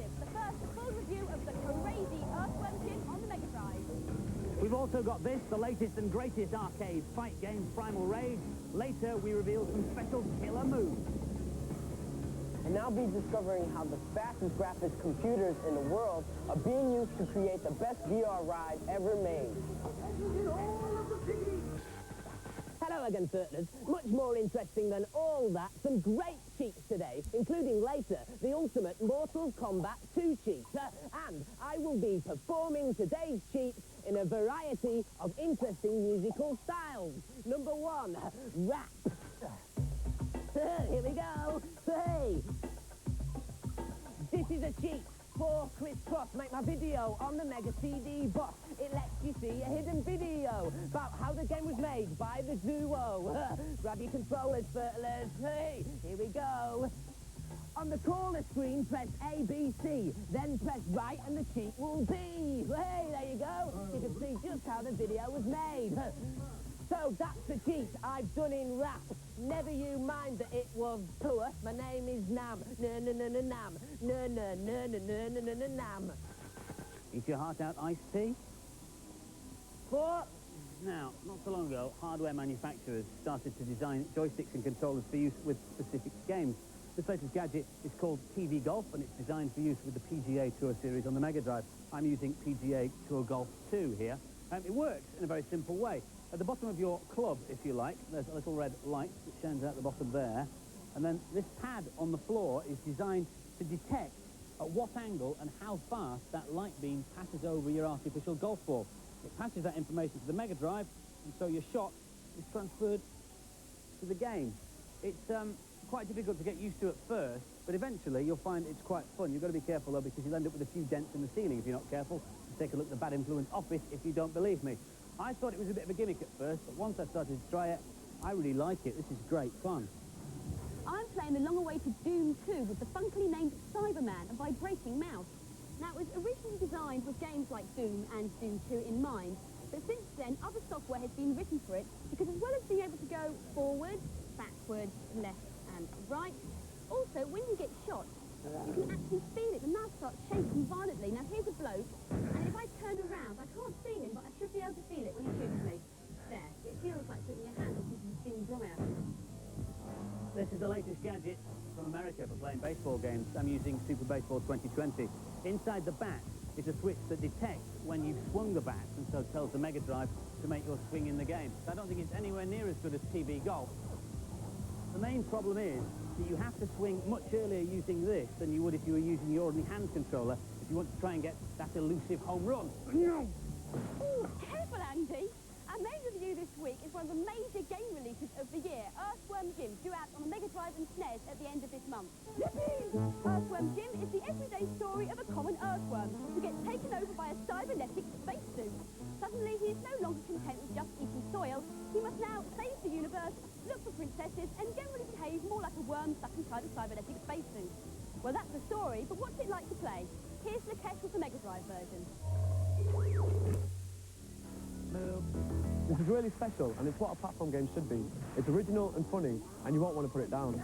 Jim, the first full review of the crazy Earthworm Jim on the Mega Drive. We've also got this, the latest and greatest arcade fight game, Primal Rage. Later, we reveal some special killer moves. And I'll be discovering how the fastest graphics computers in the world are being used to create the best VR ride ever made. Hello again, Turtlers. Much more interesting than all that, some great cheats today, including later the ultimate Mortal Kombat 2 cheat. And I will be performing today's cheats in a variety of interesting musical styles. Number 1, rap. Here we go. Hey! This is a cheat for Chris Cross. Make my video on the Mega CD box. It lets you see a hidden video about how the game was made by the duo. Grab your controllers, Turtlers. Hey, here we go. On the corner screen, press A, B, C. Then press right and the cheat will be. Hey, there you go. You can see just how the video was made. So that's the cheat I've done in rap. Never you mind that it was poor. My name is Nam. Nam. Nam. Eat your heart out, iced tea? 4. Now, not so long ago, hardware manufacturers started to design joysticks and controllers for use with specific games. This latest gadget is called TV Golf, and it's designed for use with the PGA Tour Series on the Mega Drive. I'm using PGA Tour Golf 2 here. It works in a very simple way. At the bottom of your club, if you like, there's a little red light that shines out the bottom there. And then this pad on the floor is designed to detect at what angle and how fast that light beam passes over your artificial golf ball. It passes that information to the Mega Drive, and so your shot is transferred to the game. It's quite difficult to get used to at first, but eventually you'll find it's quite fun. You've got to be careful, though, because you'll end up with a few dents in the ceiling if you're not careful. Take a look at the Bad Influence office if you don't believe me. I thought it was a bit of a gimmick at first, but once I started to try it, I really like it. This is great fun. I'm playing the long-awaited Doom 2 with the funkily named Cyberman, a vibrating mouse. Now, it was originally designed with games like Doom and Doom 2 in mind, but since then, other software has been written for it, because as well as being able to go forward, backwards, left and right, also, when you get shot, you can actually feel it. The mouse starts shaking violently. Now, here's a bloke, and if I turn around, I can't see him, but I should be able to feel it when he shoots me. There. It feels like putting your hand on something thin dryer. This is the latest gadget from America for playing baseball games. I'm using Super Baseball 2020. Inside the bat is a switch that detects when you've swung the bat, and so tells the Mega Drive to make your swing in the game. I don't think it's anywhere near as good as TV Golf. The main problem is that you have to swing much earlier using this than you would if you were using your ordinary hand controller if you want to try and get that elusive home run. Ooh, careful, Andy. Our main review this week is one of the major game releases of the year, Earthworm Jim, due out on the Mega Drive and SNES at the end of this month. Yippee! Earthworm Jim is the everyday story of a common earthworm who gets taken over by a cybernetic spacesuit. Suddenly, he is no longer content with just eating soil. He must now save the universe, look for princesses, and generally behave more like a worm stuck inside a cybernetic spacesuit. Well, that's the story, but what's it like to play? Here's Lakesh with the Mega Drive version. This is really special, and it's what a platform game should be. It's original and funny, and you won't want to put it down.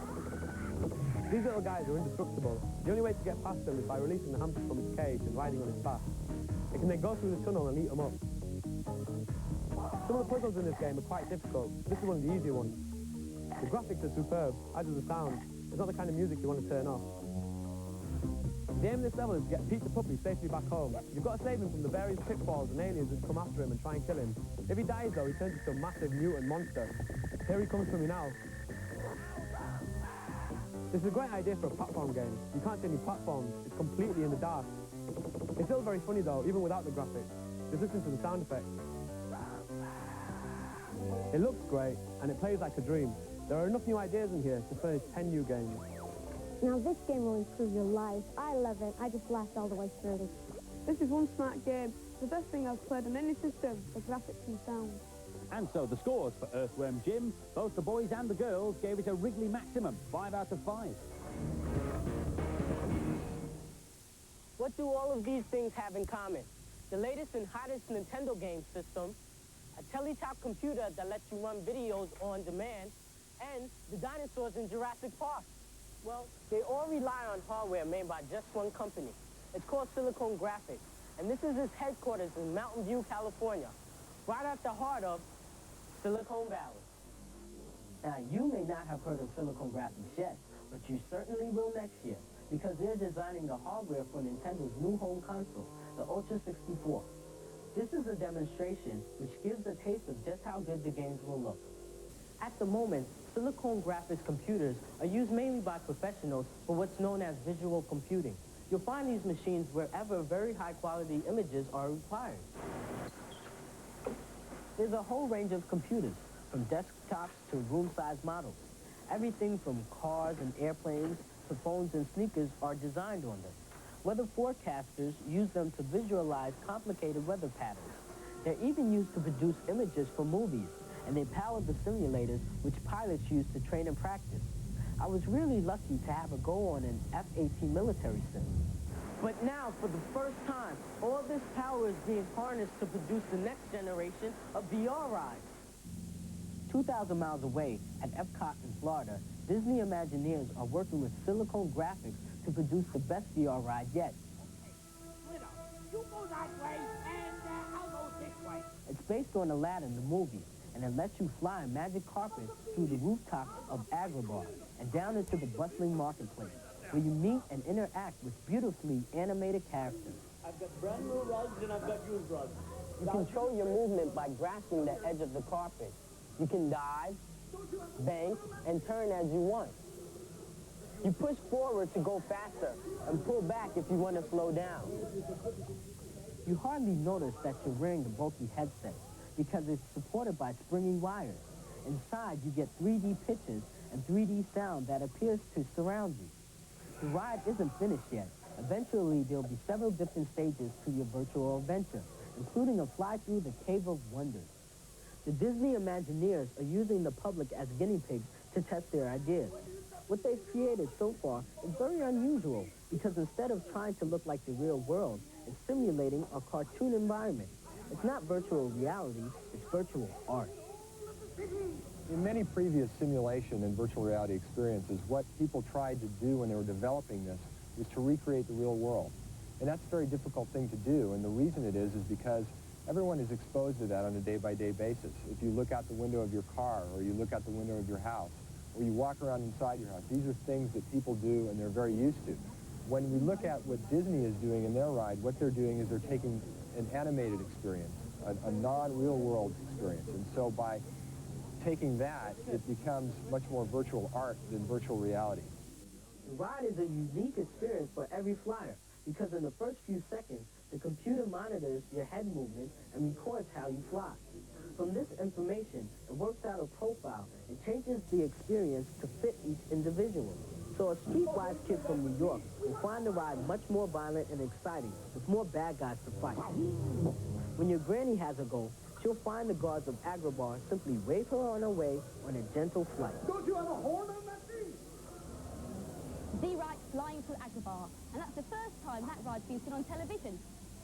These little guys are indestructible. The only way to get past them is by releasing the hamster from its cage and riding on its back. It can then go through the tunnel and eat them up. Some of the puzzles in this game are quite difficult. This is one of the easier ones. The graphics are superb, as is the sound. It's not the kind of music you want to turn off. The aim of this level is to get Pete the puppy safely back home. You've got to save him from the various pitfalls and aliens that come after him and try and kill him. If he dies, though, he turns into a massive mutant monster. Here he comes from you now. This is a great idea for a platform game. You can't see any platforms. It's completely in the dark. It's still very funny, though, even without the graphics. Just listen to the sound effects. It looks great, and it plays like a dream. There are enough new ideas in here to furnish 10 new games. Now this game will improve your life. I love it. I just laughed all the way through. This is one smart game. The best thing I've played on any system, the graphics and sound. And so the scores for Earthworm Jim, both the boys and the girls gave it a Wrigley maximum, 5 out of 5. What do all of these things have in common? The latest and hottest Nintendo game system, a Teletop computer that lets you run videos on demand, and the dinosaurs in Jurassic Park. Well, they all rely on hardware made by just one company, It's called Silicon Graphics, and this is its headquarters in Mountain View, California, right at the heart of Silicon Valley. Now, you may not have heard of Silicon Graphics yet, but you certainly will next year, because they're designing the hardware for Nintendo's new home console, the Ultra 64. This is a demonstration which gives a taste of just how good the games will look. At the moment, Silicon Graphics computers are used mainly by professionals for what's known as visual computing. You'll find these machines wherever very high-quality images are required. There's a whole range of computers, from desktops to room-sized models. Everything from cars and airplanes to phones and sneakers are designed on them. Weather forecasters use them to visualize complicated weather patterns. They're even used to produce images for movies, and they power the simulators which pilots use to train and practice. I was really lucky to have a go on an F-18 military sim. But now, for the first time, all this power is being harnessed to produce the next generation of VR rides. 2,000 miles away at Epcot in Florida, Disney Imagineers are working with Silicon Graphics to produce the best VR ride yet. You go that way, and I'll go this way. It's based on Aladdin, the movie, and it lets you fly a magic carpet through the rooftops of Agrabah and down into the bustling marketplace, where you meet and interact with beautifully animated characters. I've got brand new rugs and I've got used rugs. You control your movement by grasping the edge of the carpet. You can dive, bank, and turn as you want. You push forward to go faster and pull back if you want to slow down. You hardly notice that you're wearing a bulky headset because it's supported by springy wires. Inside, you get 3D pictures and 3D sound that appears to surround you. The ride isn't finished yet. Eventually, there'll be several different stages to your virtual adventure, including a fly through the Cave of Wonders. The Disney Imagineers are using the public as guinea pigs to test their ideas. What they've created so far is very unusual because instead of trying to look like the real world, it's simulating a cartoon environment. It's not virtual reality, it's virtual art. In many previous simulation and virtual reality experiences, what people tried to do when they were developing this was to recreate the real world. And that's a very difficult thing to do, and the reason it is because everyone is exposed to that on a day-by-day basis. If you look out the window of your car, or you look out the window of your house, or you walk around inside your house, these are things that people do and they're very used to. When we look at what Disney is doing in their ride, what they're doing is they're taking an animated experience, a non-real world experience. And so by taking that, it becomes much more virtual art than virtual reality. The ride is a unique experience for every flyer because in the first few seconds, the computer monitors your head movement and records how you fly. From this information, it works out a profile and changes the experience to fit each individual. So a streetwise kid from New York will find the ride much more violent and exciting, with more bad guys to fight. When your granny has a goal, she'll find the guards of Agrabah simply wave her on her way on a gentle flight. Don't you have a horn on that thing? Z-Ride flying through Agrabah, and that's the first time that ride's been seen on television.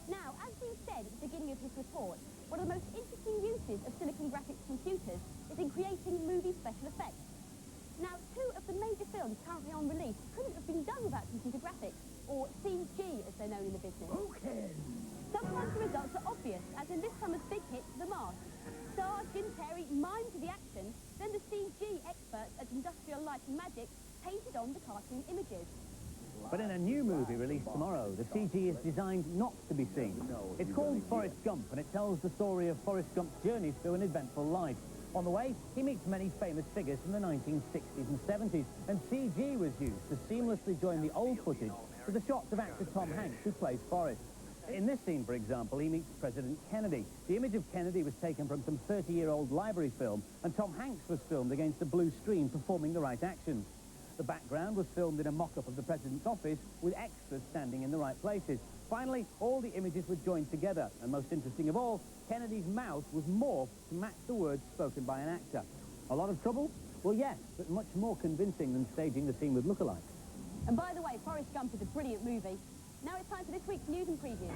Now, as we said at the beginning of this report, one of the most interesting uses of Silicon Graphics computers is in creating movie special effects. Now, two of the major films currently on release couldn't have been done without computer graphics, or CG as they're known in the business. Who cares? Sometimes the results are obvious, as in this summer's big hit, The Mask. Stars Jim Carrey mimed the action, then the CG experts at Industrial Light and Magic painted on the cartoon images. But in a new movie released tomorrow, the CG is designed not to be seen. It's called Forrest Gump, and it tells the story of Forrest Gump's journey through an eventful life. On the way, he meets many famous figures from the 1960s and 70s, and CG was used to seamlessly join the old footage with the shots of actor Tom Hanks, who plays Forrest. In this scene, for example, he meets President Kennedy. The image of Kennedy was taken from some 30-year-old library film, and Tom Hanks was filmed against a blue screen performing the right actions. The background was filmed in a mock-up of the president's office with extras standing in the right places. Finally, all the images were joined together, and most interesting of all, Kennedy's mouth was morphed to match the words spoken by an actor. A lot of trouble? Well, yes, but much more convincing than staging the scene with lookalikes. And by the way, Forrest Gump is a brilliant movie. Now it's time for this week's news and preview.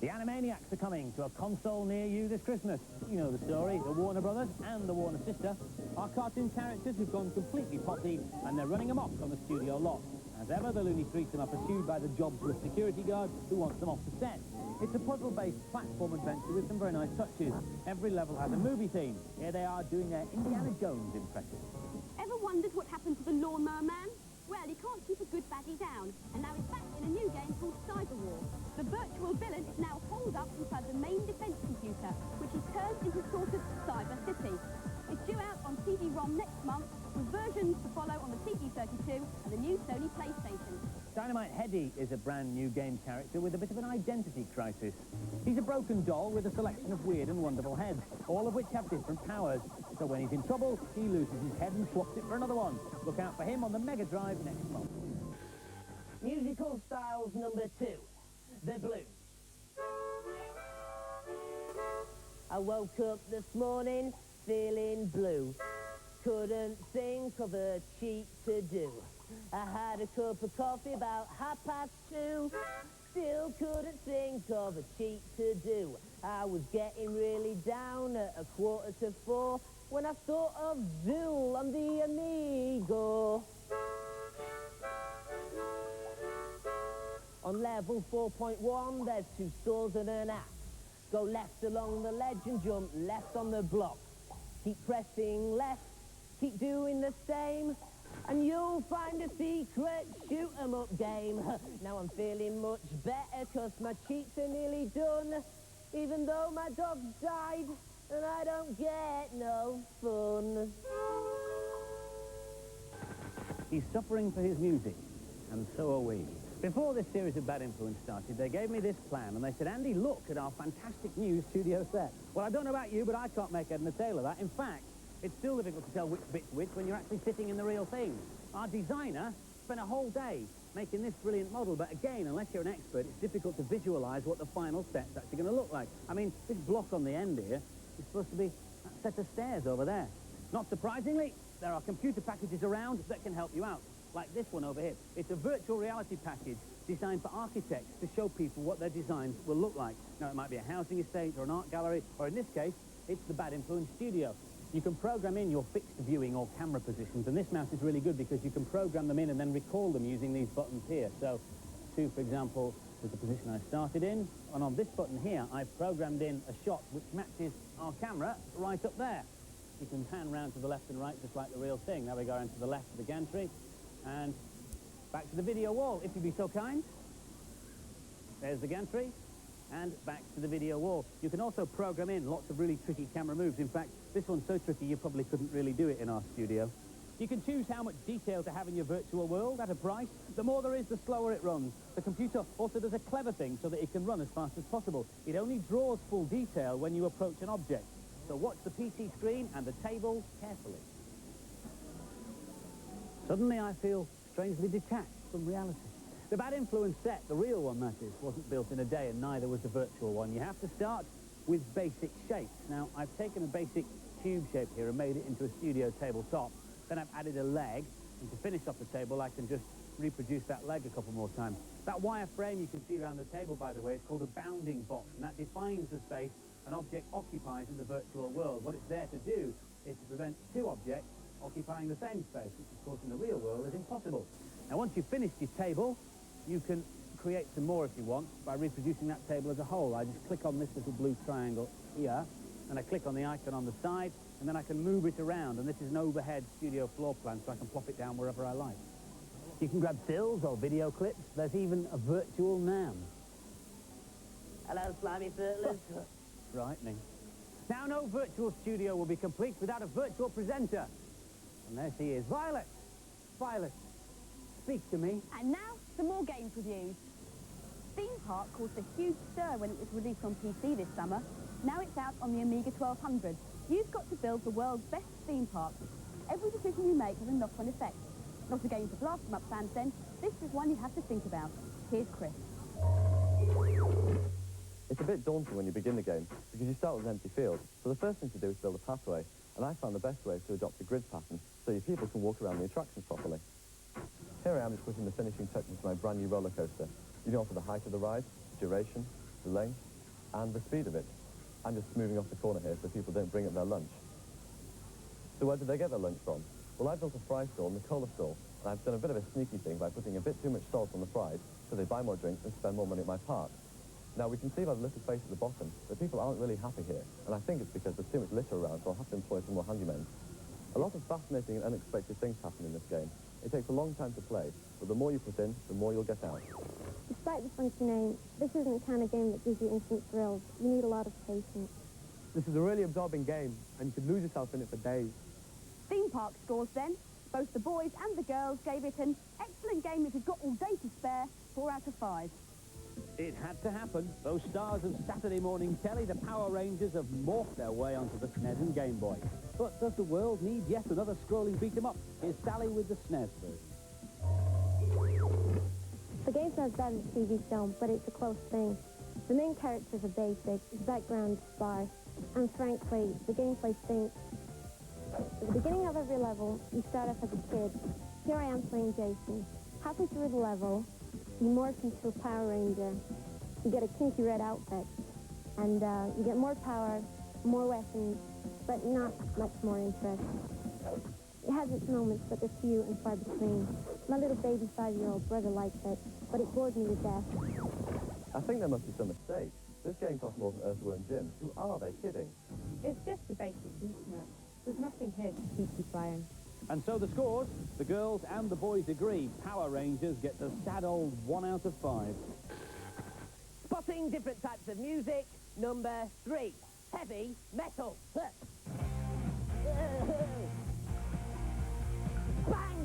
The Animaniacs are coming to a console near you this Christmas. You know the story, the Warner Brothers and the Warner sister are cartoon characters who've gone completely potty and they're running amok on the studio lot. As ever, the loony freaks are pursued by the jobless security guard who wants them off the set. It's a puzzle-based platform adventure with some very nice touches. Every level has a movie theme. Here they are doing their Indiana Jones impression. Ever wondered what happened to the Lawnmower Man? Well, he can't keep a good baddie down, and now he's back in a new game called Cyber War. The virtual villain is now holed up inside the main defense computer, which is turned into sort of Cyber City. It's due out on CD-ROM next month, with versions to follow on the CD32 and the new Sony PlayStation. Dynamite Heady is a brand new game character with a bit of an identity crisis. He's a broken doll with a selection of weird and wonderful heads, all of which have different powers. So when he's in trouble, he loses his head and swaps it for another one. Look out for him on the Mega Drive next month. Musical styles number 2, the blues. I woke up this morning feeling blue. Couldn't think of a cheat to do. I had a cup of coffee about 2:30. Still couldn't think of a cheat to do. I was getting really down at 3:45 when I thought of Zool on the Amigo. On level 4.1, there's 2 stores and an axe. Go left along the ledge and jump left on the block. Keep pressing left, keep doing the same, and you'll find a secret shoot-'em-up game. Now I'm feeling much better 'cause my cheats are nearly done, even though my dog's died and I don't get no fun. He's suffering for his music, and so are we. Before this series of Bad Influence started, they gave me this plan, and they said, Andy, look at our fantastic new studio set. Well, I don't know about you, but I can't make head and tail of that. In fact, it's still difficult to tell which bit's which when you're actually sitting in the real thing. Our designer spent a whole day making this brilliant model, but again, unless you're an expert, it's difficult to visualize what the final set's actually going to look like. I mean, this block on the end here is supposed to be that set of stairs over there. Not surprisingly, there are computer packages around that can help you out, like this one over here. It's a virtual reality package designed for architects to show people what their designs will look like. Now, it might be a housing estate or an art gallery, or in this case, it's the Bad Influence studio. You can program in your fixed viewing or camera positions, and this mouse is really good because you can program them in and then recall them using these buttons here. So, 2, for example, is the position I started in, and on this button here, I've programmed in a shot which matches our camera right up there. You can pan round to the left and right just like the real thing. Now we go around to the left of the gantry, and back to the video wall, if you'd be so kind. There's the gantry, and back to the video wall. You can also program in lots of really tricky camera moves. In fact, this one's so tricky you probably couldn't really do it in our studio. You can choose how much detail to have in your virtual world at a price. The more there is, the slower it runs. The computer also does a clever thing so that it can run as fast as possible. It only draws full detail when you approach an object. So watch the PC screen and the table carefully. Suddenly I feel strangely detached from reality. The Bad Influence set, the real one that is, wasn't built in a day, and neither was the virtual one. You have to start with basic shapes. Now, I've taken a basic cube shape here and made it into a studio tabletop. Then I've added a leg, and to finish off the table, I can just reproduce that leg a couple more times. That wireframe you can see around the table, by the way, is called a bounding box, and that defines the space an object occupies in the virtual world. What it's there to do is to prevent 2 objects occupying the same space, which of course in the real world is impossible. Now once you've finished your table, you can create some more if you want by reproducing that table as a whole. I just click on this little blue triangle here, and I click on the icon on the side, and then I can move it around, and this is an overhead studio floor plan, so I can plop it down wherever I like. You can grab stills or video clips. There's even a virtual NAM. Hello, slimy turtlers. Frightening. Now no virtual studio will be complete without a virtual presenter. And there she is. Violet! Violet, speak to me. And now, some more games reviews. Theme Park caused a huge stir when it was released on PC this summer. Now it's out on the Amiga 1200. You've got to build the world's best theme park. Every decision you make has a knock-on effect. Not a game to blast them up fans then. This is one you have to think about. Here's Chris. It's a bit daunting when you begin the game, because you start with an empty field. So the first thing to do is build a pathway, and I found the best way is to adopt a grid pattern, so your people can walk around the attractions properly. Here I am just putting the finishing touches to my brand new roller coaster. You can alter the height of the ride, the duration, the length, and the speed of it. I'm just moving off the corner here so people don't bring up their lunch. So where did they get their lunch from? Well, I've built a fry stall and a cola stall, and I've done a bit of a sneaky thing by putting a bit too much salt on the fries so they buy more drinks and spend more money at my park. Now, we can see by the little face at the bottom that people aren't really happy here, and I think it's because there's too much litter around, so I'll have to employ some more handymen. A lot of fascinating and unexpected things happen in this game. It takes a long time to play, but the more you put in, the more you'll get out. Despite the funky name, this isn't the kind of game that gives you instant thrills. You need a lot of patience. This is a really absorbing game, and you could lose yourself in it for days. Theme park scores then. Both the boys and the girls gave it an excellent game if you've got all day to spare, 4 out of 5. It had to happen. Those stars of Saturday morning telly, the Power Rangers, have morphed their way onto the SNES and Game Boy. But does the world need yet another scrolling beat-em-up? Here's Sally with the SNES version. The game's not as bad as a TV film, but it's a close thing. The main characters are basic, the background is sparse, and frankly, the gameplay stinks. At the beginning of every level, you start off as a kid. Here I am playing Jason. Halfway through the level, you morph into a Power Ranger. You get a kinky red outfit, and you get more power, more weapons, but not much more interest. It has its moments, but they're few and far between. My little baby 5-year-old brother likes it, but it bored me to death. I think there must be some mistake. This game costs more than Earthworm Jim. Who are they kidding? It's just a basic internet. There's nothing here to keep you playing. And so the scores, the girls and the boys agree. Power Rangers get the sad old 1 out of 5. Spotting different types of music, number 3. Heavy metal. Bang,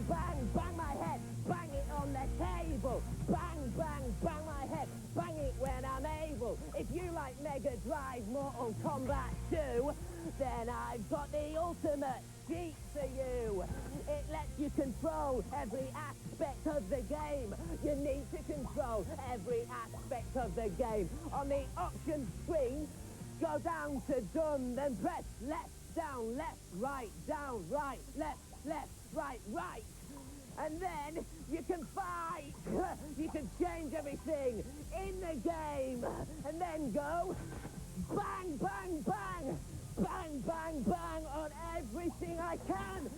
bang, bang my head. Bang it on the table. Bang, bang, bang my head. Bang it when I'm able. If you like Mega Drive Mortal Kombat 2, then I've got the ultimate cheat for you. It lets you control every aspect of the game. You need to control every aspect of the game. On the options screen, go down to done, then press left, right, down, right, left, right. And then you can fight. You can change everything in the game. And then go bang, bang, bang. Bang, bang, bang on everything I can.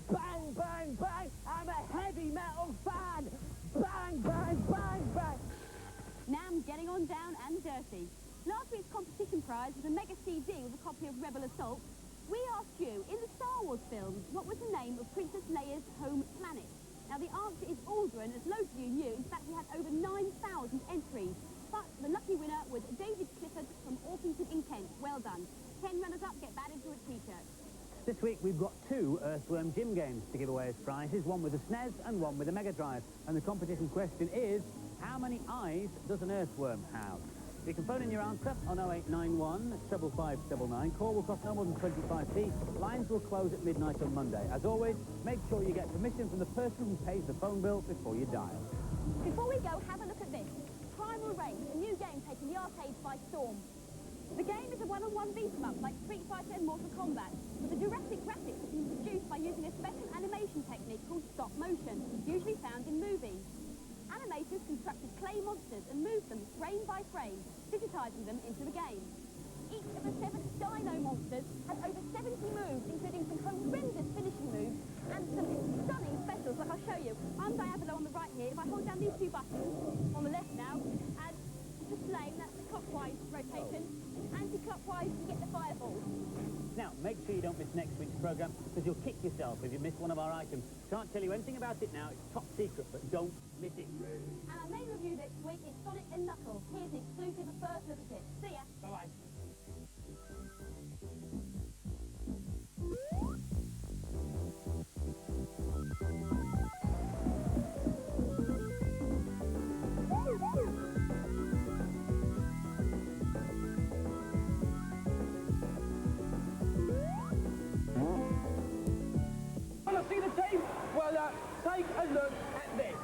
Bang, bang, bang. I'm a heavy metal fan. Bang, bang, bang, bang. Now I'm getting on down and dirty. Last week's competition prize was a Mega CD with a copy of Rebel Assault. We asked you, in the Star Wars films, what was the name of Princess Leia's home planet? Now the answer is Alderaan, as loads of you knew. In fact, we had over 9,000 entries. But the lucky winner was David Clifford from Orpington in Kent. Well done. 10 runners-up get batted to a T-shirt. This week we've got 2 Earthworm Jim games to give away as prizes, one with a SNES and one with a Mega Drive. And the competition question is, how many eyes does an earthworm have? You can phone in your answer on 0891 55599. Call will cost no more than 25p. Lines will close at midnight on Monday. As always, make sure you get permission from the person who pays the phone bill before you dial. Before we go, have a look at this. Primal Rage, a new game taking the arcades by storm. The game is a one-on-one beat-em-up like Street Fighter and Mortal Kombat, but the Jurassic graphics have been produced by using a special animation technique called stop motion, usually found in movies. Animators constructed clay monsters and moved them frame by frame, digitizing them into the game. Each of the 7 Dino monsters has over 70 moves, including some horrendous finishing moves and some stunning specials, like I'll show you. I'm Diablo on the right here. If I hold down these 2 buttons, on the left now, add the flame, that's the clockwise rotation. Anti-clockwise, you get the fireballs. Now, make sure you don't miss next week's programme, because you'll kick yourself if you miss one of our items. Can't tell you anything about it now. It's top secret, but don't miss it. And our main review this week is Sonic and Knuckles. Here's the exclusive first look at it. See ya. Bye-bye. Want to see the team? Well, take a look at this.